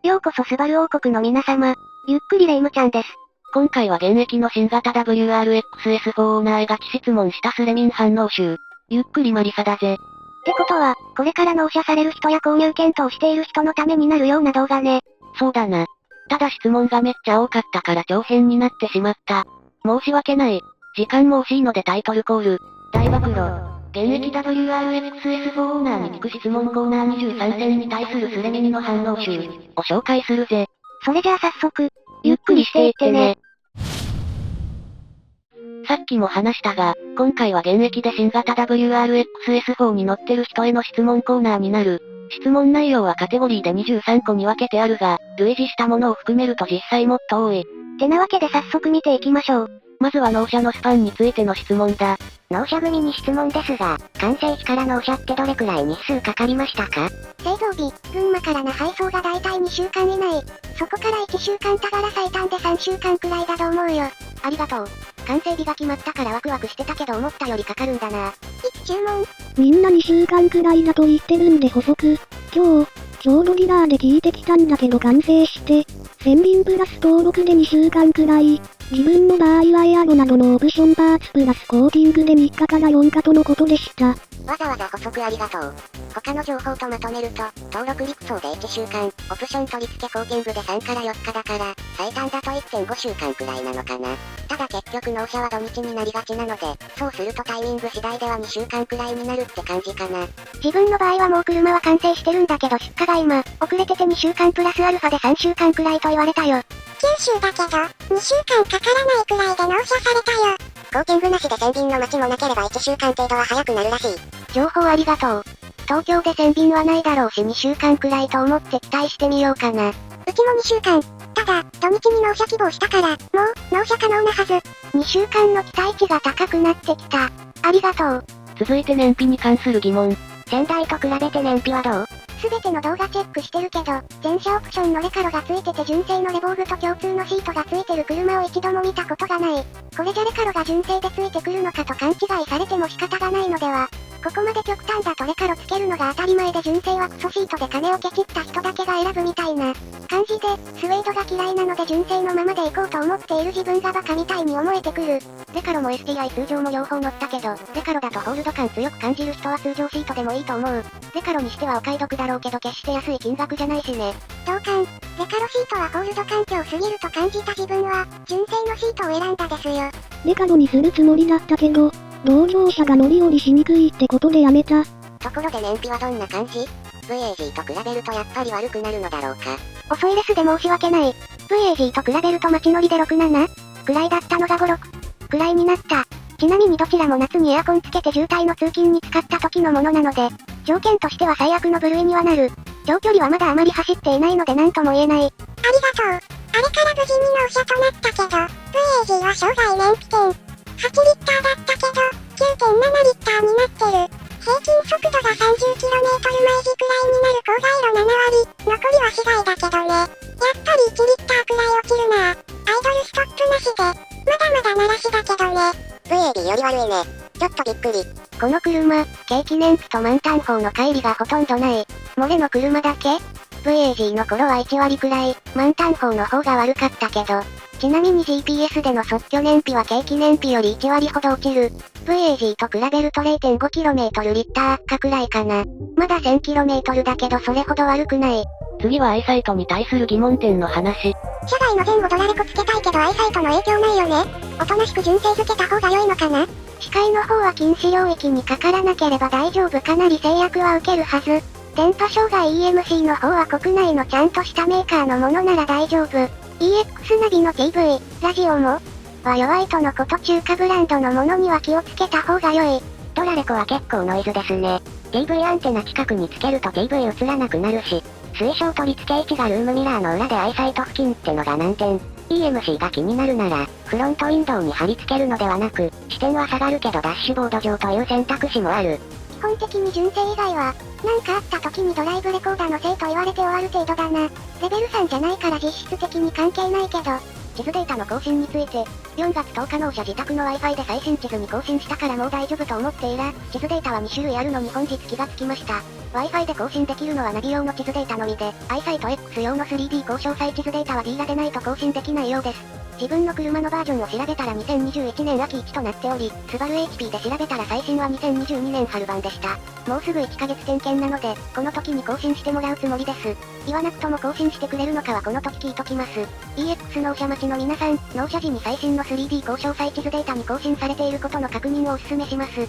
ようこそスバル王国の皆様。ゆっくりレ夢ムちゃんです。今回は現役の新型 WRX-S4 オーナーへガチ質問したスレミン反応集。ゆっくりマリサだぜ。ってことは、これから納車される人や購入検討している人のためになるような動画ね。そうだな。ただ質問がめっちゃ多かったから長編になってしまった。申し訳ない。時間も惜しいのでタイトルコール。大暴露。現役 WRX-S4 オーナーに聞く質問コーナー23選に対するスレミニの反応集を紹介するぜ。それじゃあ早速、ゆっくりしていってね。さっきも話したが、今回は現役で新型 WRX-S4 に乗ってる人への質問コーナーになる。質問内容はカテゴリーで23個に分けてあるが、類似したものを含めると実際もっと多い。てなわけで早速見ていきましょう。まずは納車のスパンについての質問だ。納車組に質問ですが、完成時から納車ってどれくらい日数かかりましたか？製造日、群馬からの配送がだいたい2週間以内。そこから1週間たがら最短で3週間くらいだと思うよ。ありがとう。完成日が決まったからワクワクしてたけど思ったよりかかるんだな。注文。みんな2週間くらいだと言ってるんで補足。今日、ちょうどディラーで聞いてきたんだけど完成して、1000便プラス登録で2週間くらい。自分の場合はエアロなどのオプションパーツプラスコーティングで3日から4日とのことでした。わざわざ補足ありがとう。他の情報とまとめると、登録陸送で1週間、オプション取り付けコーティングで3から4日だから、最短だと 1.5 週間くらいなのかな。ただ結局納車は土日になりがちなので、そうするとタイミング次第では2週間くらいになるって感じかな。自分の場合はもう車は完成してるんだけど出荷が今、遅れてて2週間プラスアルファで3週間くらいと言われたよ。九州だけど、2週間かからないくらいで納車されたよ。コーティングなしで1000便の待ちもなければ1週間程度は早くなるらしい。情報ありがとう。東京で1000便はないだろうし2週間くらいと思って期待してみようかな。うちも2週間。ただ、土日に納車希望したから、もう、納車可能なはず。2週間の期待値が高くなってきた。ありがとう。続いて燃費に関する疑問。先代と比べて燃費はどう？すべての動画チェックしてるけど、全車オプションのレカロがついてて純正のレボーグと共通のシートがついてる車を一度も見たことがない。これじゃレカロが純正でついてくるのかと勘違いされても仕方がないのでは。ここまで極端だとレカロつけるのが当たり前で純正はクソシートで金をケチった人だけが選ぶみたいな感じで、スウェードが嫌いなので純正のままで行こうと思っている自分がバカみたいに思えてくる。レカロも STI 通常も両方乗ったけど、レカロだとホールド感強く感じる人は通常シートでもいいと思う。レカロにしてはお買い得だろうけど決して安い金額じゃないしね。同感。レカロシートはホールド環境すぎると感じた自分は、純正のシートを選んだですよ。レカロにするつもりだったけど、同業者が乗り降りしにくいってことでやめた。ところで燃費はどんな感じ？ VAG と比べるとやっぱり悪くなるのだろうか。遅いレスで申し訳ない。VAG と比べると街乗りで 6、7くらいだったのが5、6くらいになった。ちなみにどちらも夏にエアコンつけて渋滞の通勤に使った時のものなので、条件としては最悪の部類にはなる。長距離はまだあまり走っていないので何とも言えない。ありがとう。あれから無事に納車となったけど、VAG は生涯燃費点。8リッターだったけど、9.7リッターになってる。平均速度が 30km 毎時くらいになる郊外路7割。残りは市外だけどね。やっぱり1リッターくらい落ちるな。アイドルストップなしで。まだまだ鳴らしだけどね。VAG より悪いね。ちょっとびっくり。この車、計器燃費と満タン砲の乖離がほとんどない。漏れの車だけ？ VAG の頃は1割くらい、満タン砲の方が悪かったけど。ちなみに GPS での即居燃費は計器燃費より1割ほど落ちる。VAG と比べると 0.5km リッターかくらいかな。まだ 1000km だけどそれほど悪くない。次はアイサイトに対する疑問点の話。車外の前後ドラレコつけたいけどアイサイトの影響ないよね。おとなしく純正付けた方が良いのかな？視界の方は禁止領域にかからなければ大丈夫。かなり制約は受けるはず。電波障害 EMC の方は国内のちゃんとしたメーカーのものなら大丈夫。EX ナビの TV、ラジオもは弱いとのこと。中華ブランドのものには気をつけた方が良い。ドラレコは結構ノイズですね。TV アンテナ近くにつけると TV 映らなくなるし、推奨取り付け位置がルームミラーの裏でアイサイト付近ってのが難点。EMC が気になるなら、フロントウィンドウに貼り付けるのではなく、視点は下がるけどダッシュボード上という選択肢もある。基本的に純正以外は、なんかあった時にドライブレコーダーのせいと言われて終わる程度だな。レベル3じゃないから実質的に関係ないけど。地図データの更新について、4月10日納車自宅の Wi-Fi で最新地図に更新したからもう大丈夫と思っていら、地図データは2種類あるのに本日気がつきました。Wi-Fi で更新できるのはナビ用の地図データのみで、アイサイト X 用の 3D 高詳細地図データは D ラでないと更新できないようです。自分の車のバージョンを調べたら2021年秋1となっており、スバル HP で調べたら最新は2022年春版でした。もうすぐ1ヶ月点検なので、この時に更新してもらうつもりです。言わなくとも更新してくれるのかはこの時聞いときます。EX 納車待ちの皆さん、納車時に最新の 3D 高詳細地図データに更新されていることの確認をお勧めします。アイ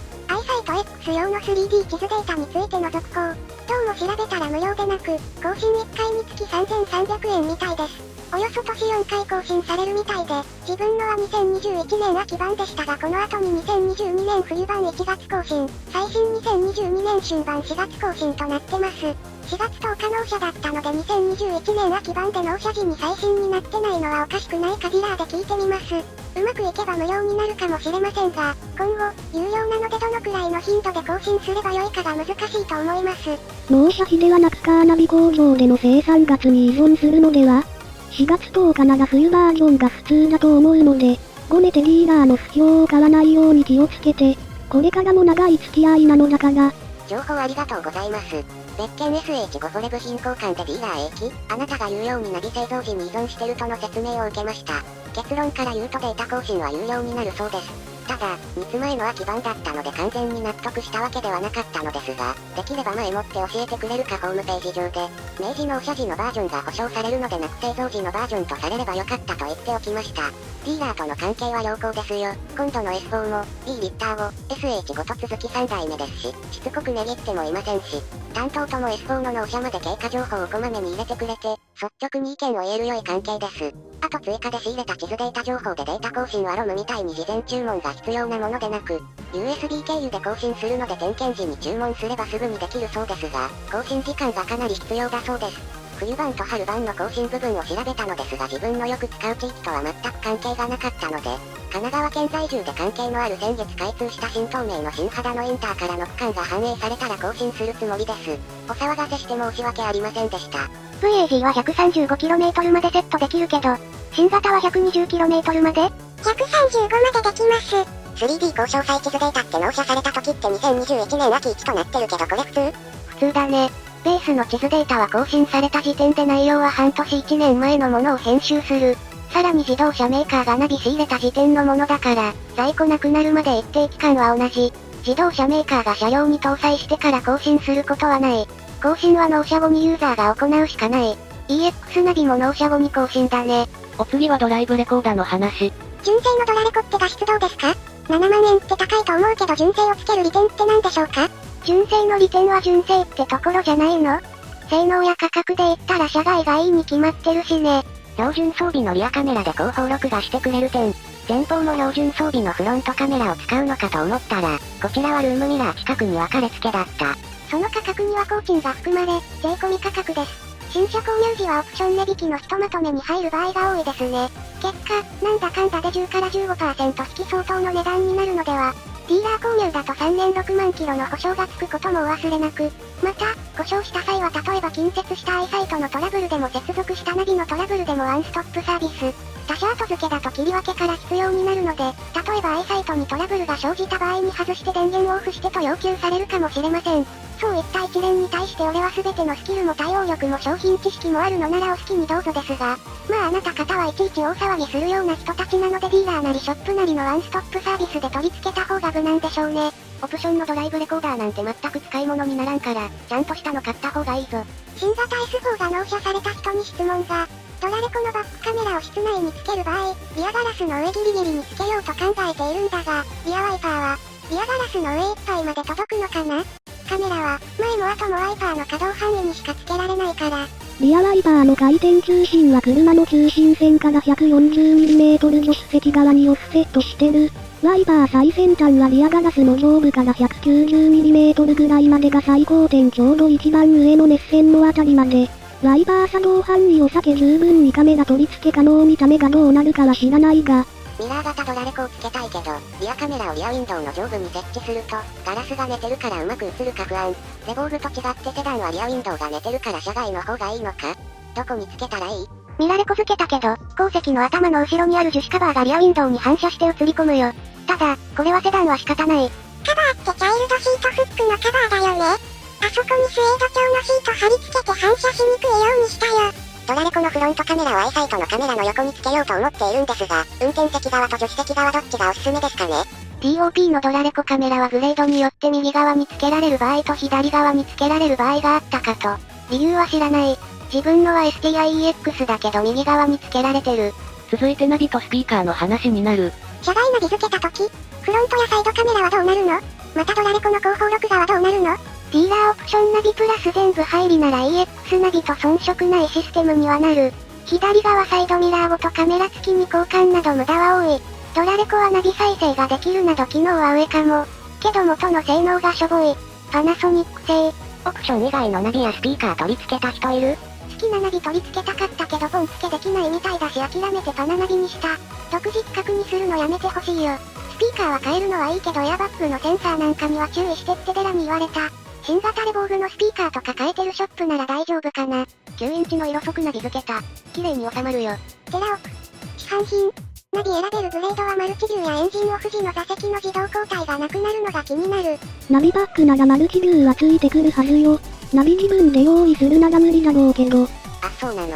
サイト X 用の 3D 地図データについての続行。どうも調べたら無料でなく、更新1回につき3300円みたいです。およそ年4回更新されるみたいで、自分のは2021年秋版でしたがこの後に2022年冬版1月更新、最新2022年春版4月更新となってます。4月10日納車だったので2021年秋版で納車時に最新になってないのはおかしくないかディラーで聞いてみます。うまくいけば無料になるかもしれませんが、今後、有料なのでどのくらいの頻度で更新すればよいかが難しいと思います。納車費ではなくカーナビ工場での生産月に依存するのでは？4月10日なら冬バージョンが普通だと思うので、ごねてディーラーの不評を買わないように気をつけて、これからも長い付き合いなのだから。情報ありがとうございます。別件 SH5 フォレ部品交換でディーラー駅、あなたが言うようにナビ製造時に依存してるとの説明を受けました。結論から言うとデータ更新は有料になるそうです。ただ、2つ前の秋版だったので完全に納得したわけではなかったのですが、できれば前もって教えてくれるかホームページ上で、明示納車時のバージョンが保証されるのでなく製造時のバージョンとされればよかったと言っておきました。ディーラーとの関係は良好ですよ。今度の S4 も、いいリッターを、SH5 と続き3代目ですし、しつこく値切ってもいませんし、担当とも S4 の納車まで経過情報をこまめに入れてくれて、率直に意見を言える良い関係です。あと追加で仕入れた地図データ情報でデータ更新は ROM みたいに事前注文が必要なものでなく、USB 経由で更新するので点検時に注文すればすぐにできるそうですが、更新時間がかなり必要だそうです。冬版と春版の更新部分を調べたのですが自分のよく使う地域とは全く関係がなかったので、神奈川県在住で関係のある先月開通した新東名の新秦のインターからの区間が反映されたら更新するつもりです。お騒がせして申し訳ありませんでした。VAG は 135km までセットできるけど、新型は 120km まで ?135 までできます。3D 高詳細地図データって納車された時って2021年秋1となってるけどこれ普通？普通だね。ベースの地図データは更新された時点で内容は半年1年前のものを編集する。さらに自動車メーカーがナビ仕入れた時点のものだから、在庫なくなるまで一定期間は同じ。自動車メーカーが車両に搭載してから更新することはない。更新は納車後にユーザーが行うしかない。EX ナビも納車後に更新だね。お次はドライブレコーダーの話。純正のドラレコって画質どうですか？7万円って高いと思うけど純正をつける利点って何でしょうか？純正の利点は純正ってところじゃないの？性能や価格で言ったら車外がいいに決まってるしね。標準装備のリアカメラで後方録画してくれる点。前方も標準装備のフロントカメラを使うのかと思ったら、こちらはルームミラー近くに分かれ付けだった。その価格には工賃が含まれ、税込み価格です。新車購入時はオプション値引きのひとまとめに入る場合が多いですね。結果、なんだかんだで10から 15% 引き相当の値段になるのでは。ディーラー購入だと3年6万キロの保証がつくこともお忘れなく。また、故障した際は例えば近接したアイサイトのトラブルでも接続したナビのトラブルでもワンストップサービス。他社後付けだと切り分けから必要になるので、例えばアイサイトにトラブルが生じた場合に外して電源をオフしてと要求されるかもしれません。そういった一連に対して俺は全てのスキルも対応力も商品知識もあるのならお好きにどうぞですが、まああなた方はいちいち大騒ぎするような人たちなのでディーラーなりショップなりのワンストップサービスで取り付けた方が無難でしょうね。オプションのドライブレコーダーなんて全く使い物にならんから、ちゃんとしたの買った方がいいぞ。新型 S4 が納車された人に質問が、ドラレコのバックカメラを室内につける場合、リアガラスの上ギリギリにつけようと考えているんだが、リアワイパーは、リアガラスの上いっぱいまで届くのかな？カメラは、前も後もワイパーの可動範囲にしかつけられないから。リアワイパーの回転中心は車の中心線から 140mm 助手席側にオフセットしてる。ワイパー最先端はリアガラスの上部から 190mm ぐらいまでが最高点ちょうど一番上の熱線のあたりまで。ワイパー作動範囲を避け十分にカメラ取り付け可能見た目がどうなるかは知らないが。ミラー型ドラレコをつけたいけど、リアカメラをリアウィンドウの上部に設置すると、ガラスが寝てるからうまく映るか不安。レボーグと違ってセダンはリアウィンドウが寝てるから車外の方がいいのか？どこにつけたらいい？ミラレコ付けたけど、後席の頭の後ろにある樹脂カバーがリアウィンドウに反射して映り込むよ。ただ、これはセダンは仕方ない。カバーってチャイルドシートフックのカバーだよね。アそこにスエード調のシート貼り付けて反射しにくいようにしたよ。ドラレコのフロントカメラをアイサイトのカメラの横につけようと思っているんですが、運転席側と助手席側どっちがおすすめですかね？ TOP のドラレコカメラはグレードによって右側につけられる場合と左側につけられる場合があったかと。理由は知らない。自分のは STIEX だけど右側につけられてる。続いてナビとスピーカーの話になる。車外ナビ付けた時、フロントやサイドカメラはどうなるの？またドラレコの後方録画はどうなるの？ディーラーオプションナビプラス全部入りなら EX ナビと遜色ないシステムにはなる。左側サイドミラーごとカメラ付きに交換など無駄は多い。ドラレコはナビ再生ができるなど機能は上かも。けど元の性能がしょぼい。パナソニック製。オプション以外のナビやスピーカー取り付けた人いる？好きなナビ取り付けたかったけどポン付けできないみたいだし諦めてパナナビにした。独自企画にするのやめてほしいよ。スピーカーは変えるのはいいけどエアバッグのセンサーなんかには注意してってデラに言われた。新型レボーグのスピーカーとか変えてるショップなら大丈夫かな。9インチの色即ナビ付けた。綺麗に収まるよ。テラオプ。市販品。ナビ選べるグレードはマルチビューやエンジンオフ時の座席の自動交代がなくなるのが気になる。ナビバッグならマルチビューはついてくるはずよ。ナビ自分で用意するなら無理だろうけど。あ、そうなの？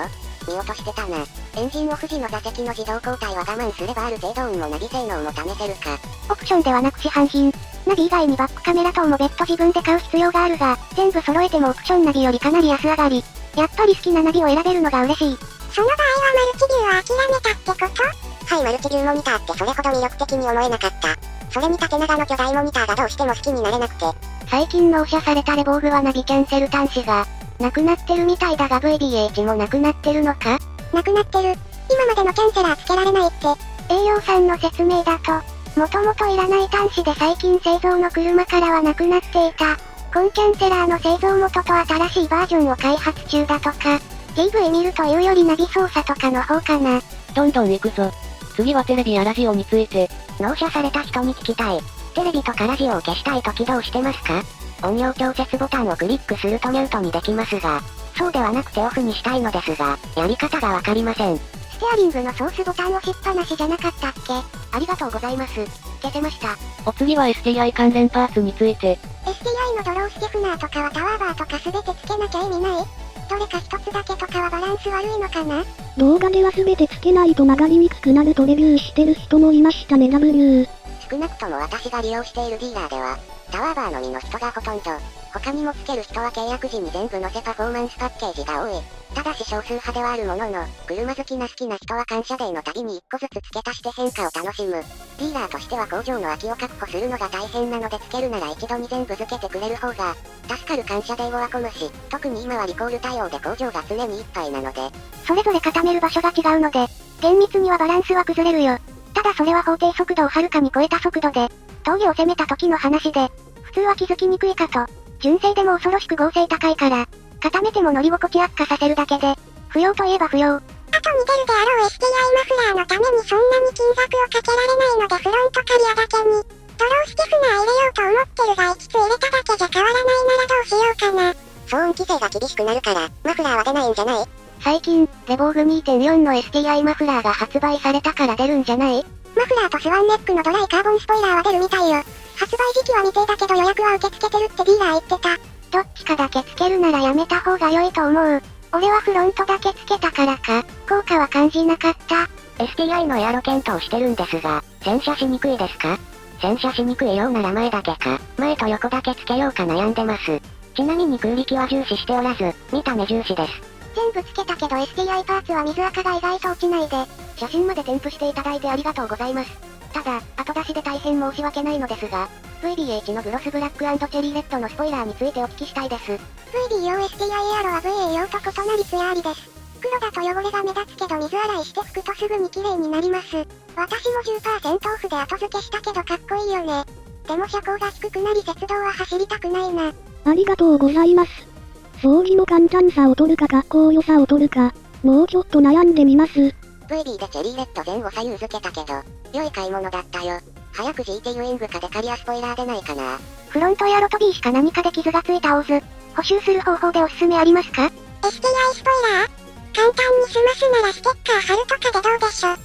見落としてたな。エンジンオフ時の座席の自動交代は我慢すればある程度運もナビ性能も試せるか。オプションではなく市販品。ナビ以外にバックカメラ等も別途自分で買う必要があるが、全部揃えてもオプションナビよりかなり安上がり。やっぱり好きなナビを選べるのが嬉しい。その場合はマルチビューは諦めたってこと？はい、マルチビューモニターってそれほど魅力的に思えなかった。それに縦長の巨大モニターがどうしても好きになれなくて。最近納車されたレボーグはナビキャンセル端子が、なくなってるみたいだが VDH もなくなってるのか？なくなってる。今までのキャンセラーつけられないって。営業さんの説明だと、もともといらない端子で最近製造の車からはなくなっていた。今キャンセラーの製造元と新しいバージョンを開発中だとか。PV 見るというよりナビ操作とかの方かな。どんどん行くぞ。次はテレビやラジオについて。納車された人に聞きたい。テレビとかラジオを消したいと起動してますか？音量調節ボタンをクリックするとミュートにできますが、そうではなくてオフにしたいのですが、やり方がわかりません。ステアリングのソースボタン押しっぱなしじゃなかったっけ？ありがとうございます。消せました。お次は STI 関連パーツについて。STI のドロースティフナーとかはタワーバーとか全てつけなきゃ意味ない？どれか一つだけとかはバランス悪いのかな？動画では全てつけないと曲がりにくくなるとレビューしてる人もいましたね W。少なくとも私が利用しているディーラーでは、タワーバーのみの人がほとんど。他にもつける人は契約時に全部載せパフォーマンスパッケージが多い。ただし少数派ではあるものの、車好きな人は感謝デーの度に1個ずつ付け足して変化を楽しむ。ディーラーとしては工場の空きを確保するのが大変なので付けるなら一度に全部付けてくれる方が、助かる感謝デーをは込むし、特に今はリコール対応で工場が常にいっぱいなので。それぞれ固める場所が違うので、厳密にはバランスは崩れるよ。ただそれは法定速度をはるかに超えた速度で、峠を攻めた時の話で、普通は気づきにくいかと。純正でも恐ろしく合成高いから、固めても乗り心地悪化させるだけで、不要といえば不要。あとに出るであろう STI マフラーのためにそんなに金額をかけられないのでフロントキャリアだけに、ドロースティフナー入れようと思ってるが5つ入れただけじゃ変わらないならどうしようかな。騒音規制が厳しくなるから、マフラーは出ないんじゃない？最近、レボーグ 2.4 の STI マフラーが発売されたから出るんじゃない？マフラーとスワンネックのドライカーボンスポイラーは出るみたいよ。発売時期は未定だけど予約は受け付けてるってディーラー言ってた。どっちかだけつけるならやめた方が良いと思う。俺はフロントだけつけたからか、効果は感じなかった。STI のエアロ検討してるんですが、洗車しにくいですか？洗車しにくいようなら前だけか、前と横だけつけようか悩んでます。ちなみに空力は重視しておらず、見た目重視です。全部つけたけど STI パーツは水垢が意外と落ちないで。写真まで添付していただいてありがとうございます。ただ、後出しで大変申し訳ないのですが、VDH のグロスブラック&チェリーレッドのスポイラーについてお聞きしたいです。VD 用 STI エアロは VA 用と異なりツヤありです。黒だと汚れが目立つけど水洗いして拭くとすぐに綺麗になります。私も 10% オフで後付けしたけどかっこいいよね。でも車高が低くなり鉄道は走りたくないな。ありがとうございます。掃除の簡単さを取るか格好良さを取るか、もうちょっと悩んでみます。VD でチェリーレッド前後左右付けたけど、良い買い物だったよ。早く GT ウィングかデカリアスポイラー出ないかな。フロントやロトビーしか何かで傷がついたオーズ。補修する方法でおすすめありますか？ STI スポイラー簡単に済ますならステッカー貼るとかでどうでしょ。満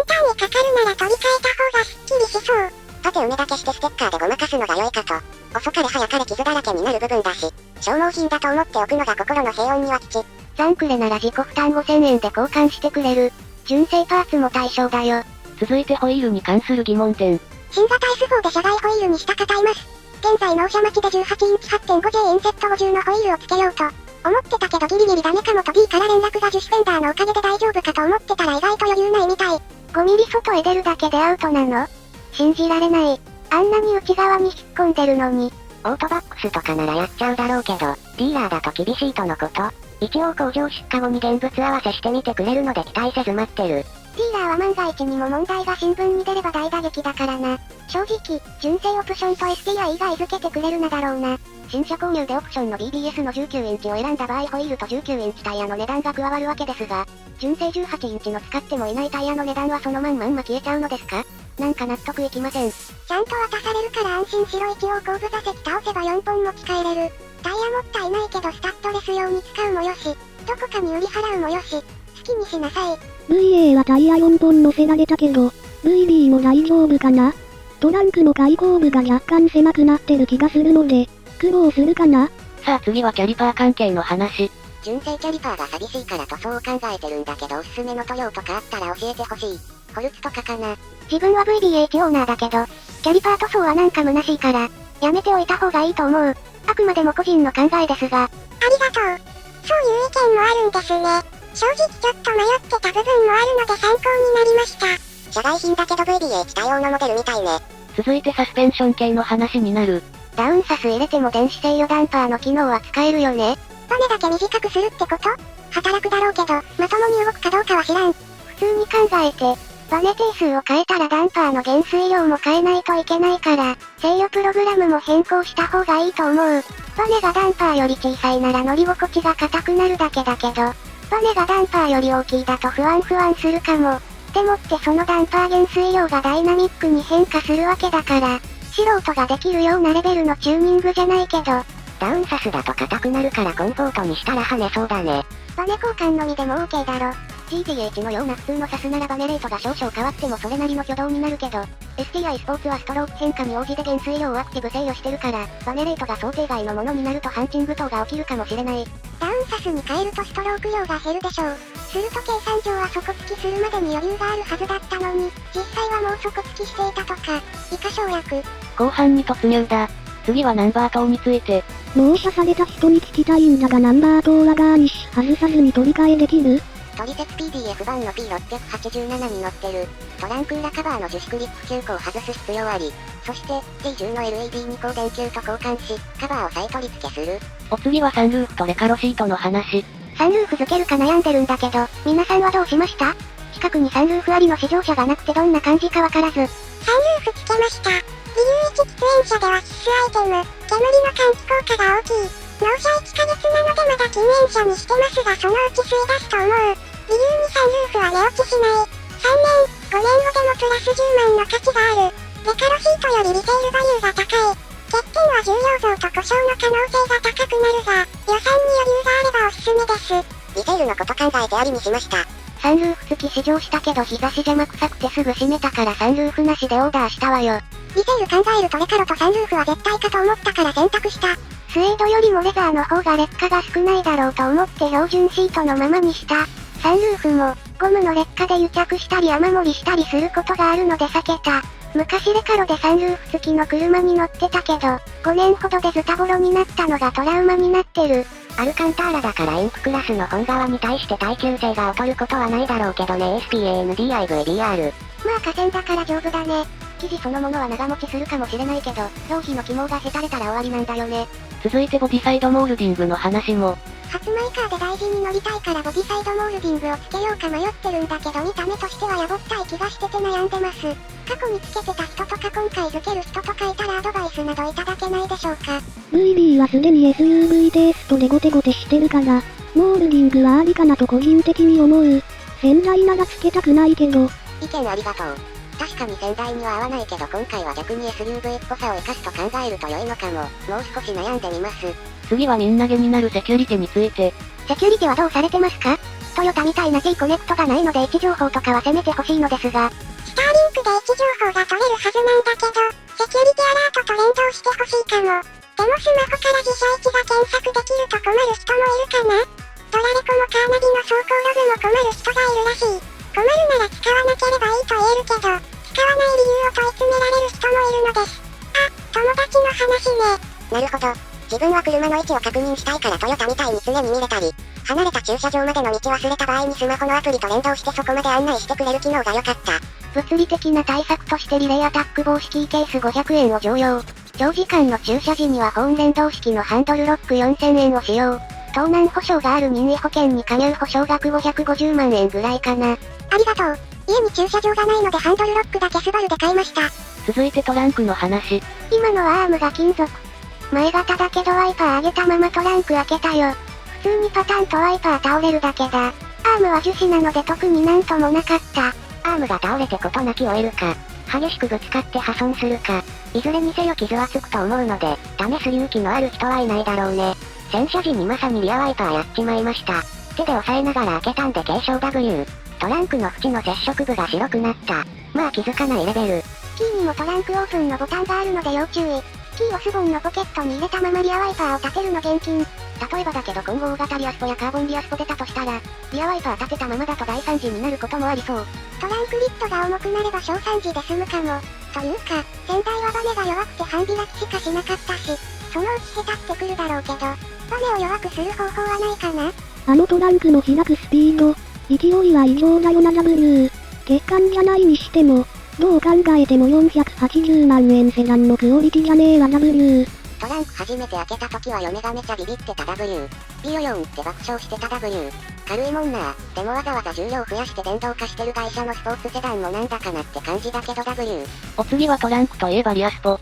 タンにかかるなら取り替えた方がスッキリしそう。縦埋めだけしてステッカーでごまかすのが良いかと。遅かれ早かれ傷だらけになる部分だし。消耗品だと思っておくのが心の平穏には吉。残クレなら自己負担5000円で交換してくれる。純正パーツも対象だよ。続いてホイールに関する疑問点。新型 S4 で車外ホイールにした方います。現在納車待ちで18インチ 8.5J 円セット50のホイールをつけようと。思ってたけどギリギリダメかもと B から連絡が樹脂フェンダーのおかげで大丈夫かと思ってたら意外と余裕ないみたい。5ミリ外へ出るだけでアウトなの？信じられない。あんなに内側に引っ込んでるのに。オートバックスとかならやっちゃうだろうけど、ディーラーだと厳しいとのこと。一応工場出荷後に現物合わせしてみてくれるので期待せず待ってる。ディーラーは万が一にも問題が新聞に出れば大打撃だからな。正直、純正オプションと STI が預けてくれるなだろうな。新車購入でオプションの BBS の19インチを選んだ場合ホイールと19インチタイヤの値段が加わるわけですが、純正18インチの使ってもいないタイヤの値段はそのまんま消えちゃうのですか？なんか納得いきません。ちゃんと渡されるから安心しろ。一応後部座席倒せば4本持ち帰れる。タイヤもったいないけどスタッドレス用に使うもよし、どこかに売り払うもよし、好きにしなさい。VA はタイヤ4本乗せられたけど、VB も大丈夫かな？トランクの開口部が若干狭くなってる気がするので、苦労するかな？さあ次はキャリパー関係の話。純正キャリパーが寂しいから塗装を考えてるんだけどおすすめの塗料とかあったら教えてほしい。ホルツとかかな。自分は VBH オーナーだけど、キャリパー塗装はなんか虚しいから、やめておいた方がいいと思う。あくまでも個人の考えですが。ありがとう。そういう意見もあるんですね。正直ちょっと迷ってた部分もあるので参考になりました。社外品だけど VBH 対応のモデルみたいね。続いてサスペンション系の話になる。ダウンサス入れても電子制御ダンパーの機能は使えるよね。バネだけ短くするってこと？働くだろうけど、まともに動くかどうかは知らん。普通に考えて、バネ定数を変えたらダンパーの減衰量も変えないといけないから、制御プログラムも変更した方がいいと思う。バネがダンパーより小さいなら乗り心地が硬くなるだけだけど、バネがダンパーより大きいだと不安するかも。でもってそのダンパー減衰量がダイナミックに変化するわけだから、素人ができるようなレベルのチューニングじゃないけど、ダウンサスだと硬くなるからコンフォートにしたら跳ねそうだね。バネ交換のみでも OK だろ。GTH のような普通のサスならバネレートが少々変わってもそれなりの挙動になるけど、STI スポーツはストローク変化に応じて減衰量をアクティブ制御してるから、バネレートが想定外のものになるとハンチング等が起きるかもしれない。ダウンサスに変えるとストローク量が減るでしょう。すると計算上は底付きするまでに余裕があるはずだったのに、実際はもう底付きしていたとか、以下省略。後半に突入だ。次はナンバー等について。納車された人に聞きたいんだがナンバー等はガーニッシュ外さずに取り替えできる？トリセツ PDF 版の P687 に載ってる、トランク裏カバーの樹脂クリップ9個を外す必要あり、そして、T10 の LED に光電球と交換し、カバーを再取り付けする。お次はサンルーフとレカロシートの話。サンルーフ付けるか悩んでるんだけど、皆さんはどうしました？近くにサンルーフありの試乗車がなくてどんな感じかわからず。サンルーフつけました。理由1喫煙者では必須アイテム、煙の換気効果が大きい。納車1ヶ月なのでまだ禁煙者にしてますがそのうち吸い出すと思う。理由にサンルーフは値落ちしない。3年、5年後でもプラス10万の価値がある。レカロシートよりリセールバリューが高い。欠点は重量増と故障の可能性が高くなるが、予算に余裕があればおすすめです。リセールのこと考えてありにしました。サンルーフ付き試乗したけど日差し邪魔くさくてすぐ閉めたからサンルーフなしでオーダーしたわよ。リセール考えるとレカロとサンルーフは絶対かと思ったから選択した。スエードよりもレザーの方が劣化が少ないだろうと思って標準シートのままにした。サンルーフも、ゴムの劣化で癒着したり雨漏りしたりすることがあるので避けた。昔レカロでサンルーフ付きの車に乗ってたけど、5年ほどでズタボロになったのがトラウマになってる。アルカンターラだからエンプクラスの本側に対して耐久性が劣ることはないだろうけどね。 SPANDIVDR。まあ河川だから丈夫だね。生地そのものは長持ちするかもしれないけど、表皮の肝がへたれたら終わりなんだよね。続いてボディサイドモールディングの話も。初マイカーで大事に乗りたいからボディサイドモールディングをつけようか迷ってるんだけど見た目としてはやぼったい気がしてて悩んでます。過去につけてた人とか今回付ける人とかいたらアドバイスなどいただけないでしょうか。VB はすでに SUV テイストでゴテゴテしてるから、モールディングはありかなと個人的に思う。洗剤ならつけたくないけど。意見ありがとう。確かに洗剤には合わないけど今回は逆に SUV っぽさを生かすと考えると良いのかも。もう少し悩んでみます。次はみんなげになるセキュリティについて。セキュリティはどうされてますか？トヨタみたいな T コネクトがないので位置情報とかはせめてほしいのですが。スターリンクで位置情報が取れるはずなんだけど、セキュリティアラートと連動してほしいかも。でもスマホから自社位置が検索できると困る人もいるかな。ドラレコもカーナビの走行ログも困る人がいるらしい。困るなら使わなければいいと言えるけど、使わない理由を問い詰められる人もいるのです。あ、友達の話ね。なるほど。自分は車の位置を確認したいからトヨタみたいに常に見れたり、離れた駐車場までの道忘れた場合にスマホのアプリと連動してそこまで案内してくれる機能が良かった。物理的な対策としてリレーアタック防止キーケース500円を常用。長時間の駐車時にはホーン連動式のハンドルロック4000円を使用。盗難保証がある任意保険に加入保証額550万円ぐらいかな。ありがとう。家に駐車場がないのでハンドルロックだけスバルで買いました。続いてトランクの話。今のはアームが金属。前型だけどワイパー上げたままトランク開けたよ。普通にパタンとワイパー倒れるだけだ。アームは樹脂なので特になんともなかった。アームが倒れて事なきを得るか、激しくぶつかって破損するか、いずれにせよ傷はつくと思うので、試す勇気のある人はいないだろうね。洗車時にまさにリアワイパーやっちまいました。手で押さえながら開けたんで軽傷 W。トランクの縁の接触部が白くなった。まあ気づかないレベル。キーにもトランクオープンのボタンがあるので要注意。キーをズボンのポケットに入れたままリアワイパーを立てるの厳禁。例えばだけど今後大型リアスポやカーボンリアスポ出たとしたら、リアワイパー立てたままだと大惨事になることもありそう。トランクリッドが重くなれば小惨事で済むかも。というか、先代はバネが弱くて半開きしかしなかったし、そのうち下手ってくるだろうけど、バネを弱くする方法はないかな。あのトランクの開くスピード、勢いは異常だよな W。欠陥じゃないにしても、どう考えても480万円セダンのクオリティじゃねえわ W。トランク初めて開けた時は嫁がめちゃビビってた W。ビヨヨンって爆笑してた W。軽いもんな。でもわざわざ重量増やして電動化してる会社のスポーツセダンもなんだかなって感じだけど W。お次はトランクといえばリアスポ。っ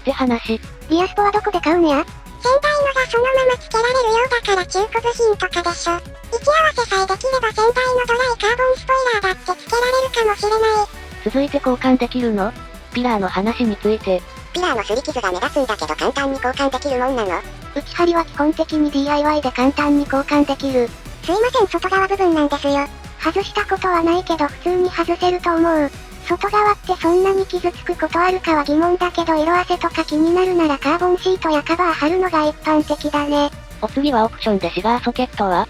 て話。リアスポはどこで買うんや？先代のがそのまま付けられるようだから中古部品とかでしょ。位置合わせさえできれば先代のドライカーボンスポイラーだって付けられるかもしれない。続いて交換できるの？ピラーの話について。ピラーの擦り傷が目立つんだけど簡単に交換できるもんなの？内張は基本的に DIY で簡単に交換できる。すいません外側部分なんですよ。外したことはないけど普通に外せると思う。外側ってそんなに傷つくことあるかは疑問だけど色あせとか気になるならカーボンシートやカバー貼るのが一般的だね。お次はオプションでシガーソケットは？っ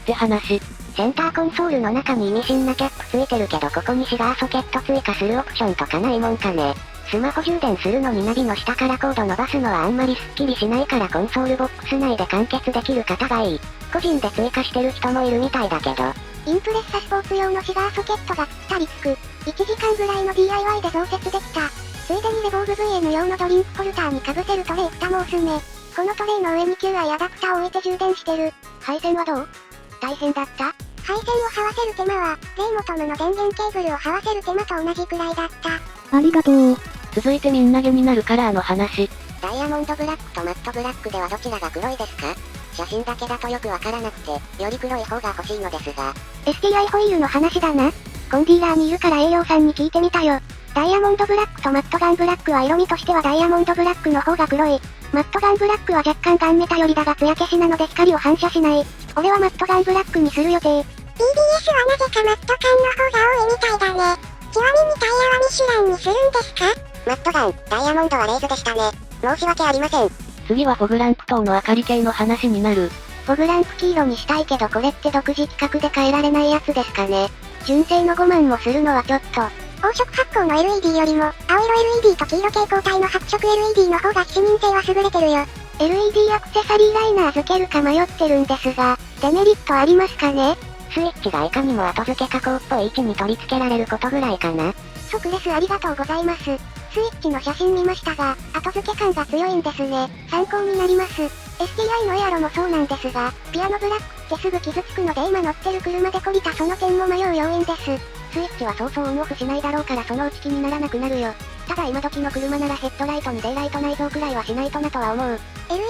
て話。センターコンソールの中に意味深なキャップついてるけどここにシガーソケット追加するオプションとかないもんかね。スマホ充電するのにナビの下からコード伸ばすのはあんまりスッキリしないからコンソールボックス内で完結できる方がいい。個人で追加してる人もいるみたいだけど。インプレッサスポーツ用のシガーソケットがぴったりつく。1時間ぐらいの DIY で増設できた。ついでにレボーグ VM 用のドリンクホルダーに被せるトレイ蓋もおすすめ。このトレイの上に QI アダプターを置いて充電してる。配線はどう？大変だった？配線を這わせる手間は、レイモトムの電源ケーブルを這わせる手間と同じくらいだった。ありがとう。続いてみんなげになるカラーの話。ダイヤモンドブラックとマットブラックではどちらが黒いですか？写真だけだとよくわからなくて、より黒い方が欲しいのですが。STI ホイールの話だな。コンディーラーにいるから営業さんに聞いてみたよ。ダイヤモンドブラックとマットガンブラックは色味としてはダイヤモンドブラックの方が黒い。マットガンブラックは若干ガンメタよりだが艶消しなので光を反射しない。俺はマットガンブラックにする予定。BBS はなぜかマットガンの方が多いみたいだね。ちなみにタイヤはミシュランにするんですか？マットガン、ダイヤモンドはレーズでしたね。申し訳ありません。次はフォグランプ灯の明かり系の話になる。フォグランプ黄色にしたいけどこれって独自規格で変えられないやつですかね。純正の5万もするのはちょっと。黄色発光の LED よりも、青色 LED と黄色蛍光体の白色 LED の方が視認性は優れてるよ。LED アクセサリーライナー付けるか迷ってるんですが、デメリットありますかね？スイッチがいかにも後付け加工っぽい位置に取り付けられることぐらいかな。即レスありがとうございます。スイッチの写真見ましたが、後付け感が強いんですね。参考になります。STI のエアロもそうなんですが、ピアノブラックってすぐ傷つくので今乗ってる車で懲りたその点も迷う要因です。スイッチはそうそうオンオフしないだろうからそのうち気にならなくなるよ。ただ今時の車ならヘッドライトにデイライト内蔵くらいはしないとなとは思う。LED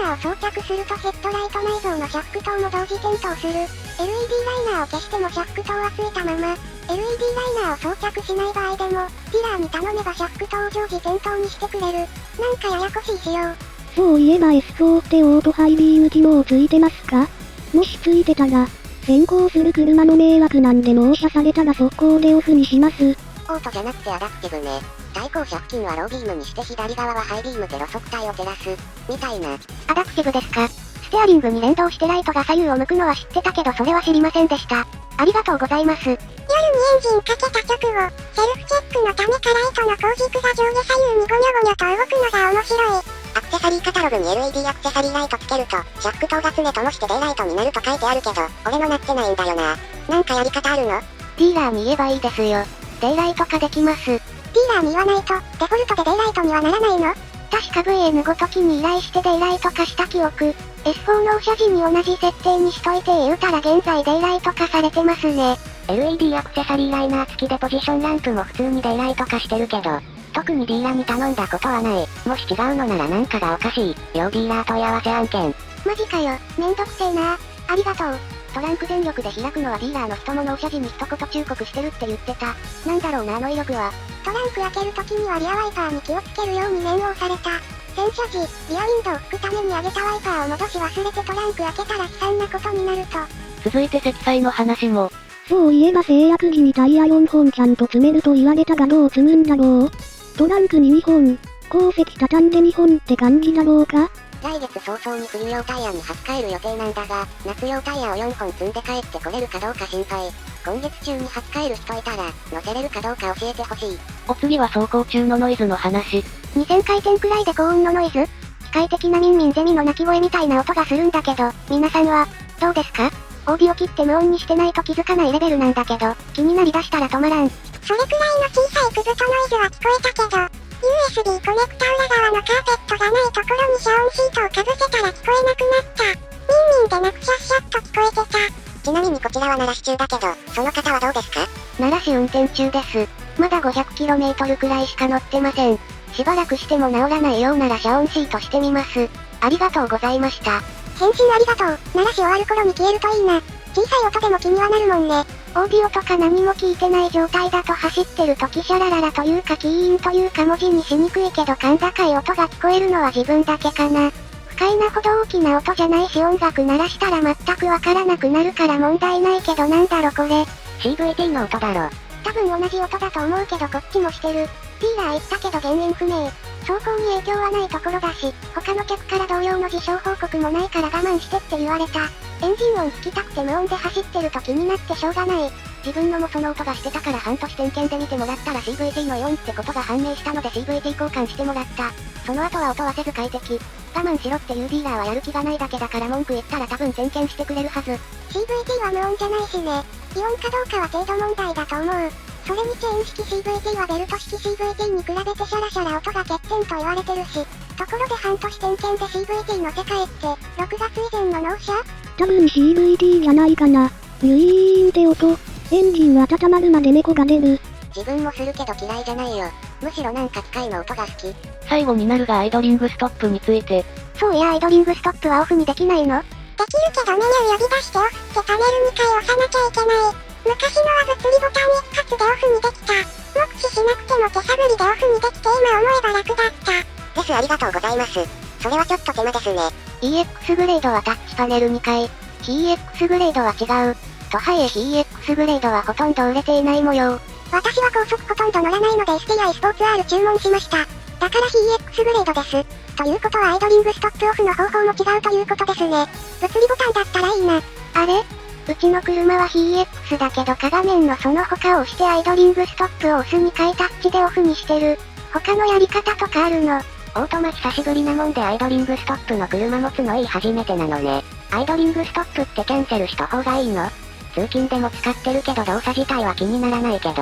ライナーを装着するとヘッドライト内蔵のシャフク灯も同時点灯する。LED ライナーを消してもシャフク灯はついたまま。LED ライナーを装着しない場合でも、ディラーに頼めばシャフク灯を常時点灯にしてくれる。なんかややこしい仕様。そういえば S4 ってオートハイビーム機能ついてますか？もしついてたら、先行する車の迷惑なんで納車されたら速攻でオフにします。オフォートじゃなくてアダプティブね。対向車付近はロービームにして左側はハイビームで路側帯を照らす。みたいな。アダプティブですか。ステアリングに連動してライトが左右を向くのは知ってたけどそれは知りませんでした。ありがとうございます。夜にエンジンかけた直後、セルフチェックのためかライトの光軸が上下左右にゴニョゴニョと動くのが面白い。アクセサリーカタログに LED アクセサリーライトつけると、シャフク灯が常灯してデイライトになると書いてあるけど、俺のなってないんだよな。なんかやり方あるの？ディーラーに言えばいいですよ。デイライト化できます。ディーラーに言わないと、デフォルトでデイライトにはならないの？確か VN ごときに依頼してデイライト化した記憶。S4 納車時に同じ設定にしといて言うたら現在デイライト化されてますね。LED アクセサリーライナー付きでポジションランプも普通にデイライト化してるけど、特にディーラーに頼んだことはない。もし違うのならなんかがおかしい。両ディーラー問い合わせ案件。マジかよ、めんどくせえな。ありがとう。トランク全力で開くのはディーラーの人も納車時に一言忠告してるって言ってた。なんだろうなあの威力は。トランク開けるときにはリアワイパーに気をつけるように念を押された。洗車時、リアウィンドウを拭くために上げたワイパーを戻し忘れてトランク開けたら悲惨なことになると。続いて積載の話も。そういえば製薬時にタイヤ4本ちゃんと詰めると言われたがどう積むんだろう。トランクに2本、後席畳んで2本って感じだろうか。来月早々に冬用タイヤに履き替える予定なんだが、夏用タイヤを4本積んで帰ってこれるかどうか心配。今月中に履き替える人いたら、乗せれるかどうか教えてほしい。お次は走行中のノイズの話。2000回転くらいで高音のノイズ？機械的なミンミンゼミの鳴き声みたいな音がするんだけど、皆さんは、どうですか？オーディを切って無音にしてないと気づかないレベルなんだけど、気になりだしたら止まらん。それくらいの小さいクズとノイズは聞こえたけど、USB コネクタ裏側のカーペットがないところに遮音シートをかぶせたら聞こえなくなった。ミンミンでなくシャッシャッと聞こえてた。ちなみにこちらは鳴らし中だけど、その方はどうですか？鳴らし運転中です。まだ 500km くらいしか乗ってません。しばらくしても治らないようなら遮音シートしてみます。ありがとうございました。返信ありがとう。鳴らし終わる頃に消えるといいな。小さい音でも気にはなるもんね。オーディオとか何も聞いてない状態だと走ってる時シャラララというかキーンというか文字にしにくいけど甲高い音が聞こえるのは自分だけかな。不快なほど大きな音じゃないし音楽鳴らしたら全くわからなくなるから問題ないけどなんだろこれ。CVT の音だろ。多分同じ音だと思うけどこっちもしてる。ディーラー言ったけど原因不明。走行に影響はないところだし、他の客から同様の事象報告もないから我慢してって言われた。エンジン音聞きたくて無音で走ってると気になってしょうがない。自分のもその音がしてたから半年点検で見てもらったら CVT の4ってことが判明したので CVT 交換してもらった。その後は音はせず快適。我慢しろっていうディーラーはやる気がないだけだから文句言ったら多分点検してくれるはず。CVT は無音じゃないしね。異音かどうかは程度問題だと思う。それにチェーン式 CVT はベルト式 CVT に比べてシャラシャラ音が欠点と言われてるし。ところで半年点検で CVT の世界って6月以前の納車？多分 CVT じゃないかな。ウィーンって音。エンジン温まるまで猫が出る。自分もするけど嫌いじゃないよ。むしろなんか機械の音が好き。最後になるがアイドリングストップについて。そういやアイドリングストップはオフにできないの？できるけどメニュー呼び出してオフってパネル2回押さなきゃいけない。昔のは物理ボタン一発でオフにできた。目視しなくても手探りでオフにできて今思えば楽だった。ですありがとうございます。それはちょっと手間ですね。EX グレードはタッチパネル2回。EX グレードは違う。とはいえ EX グレードはほとんど売れていない模様。私は高速ほとんど乗らないので STI スポーツ R 注文しました。だから EX グレードです。ということはアイドリングストップオフの方法も違うということですね。物理ボタンだったらいいな。あれ？うちの車は EX だけど画面のその他を押してアイドリングストップを押す2回タッチでオフにしてる。他のやり方とかあるの？オートマ久しぶりなもんでアイドリングストップの車持つのいい初めてなのね。アイドリングストップってキャンセルした方がいいの？通勤でも使ってるけど動作自体は気にならないけど、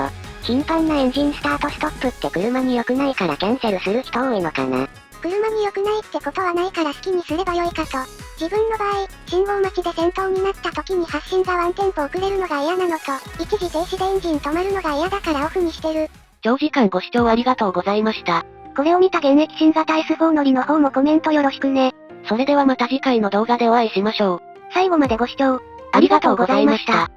頻繁なエンジンスタートストップって車に良くないからキャンセルする人多いのかな。車に良くないってことはないから好きにすればよいかと。自分の場合、信号待ちで先頭になった時に発進がワンテンポ遅れるのが嫌なのと、一時停止でエンジン止まるのが嫌だからオフにしてる。長時間ご視聴ありがとうございました。これを見た現役新型 S4 乗りの方もコメントよろしくね。それではまた次回の動画でお会いしましょう。最後までご視聴ありがとうございました。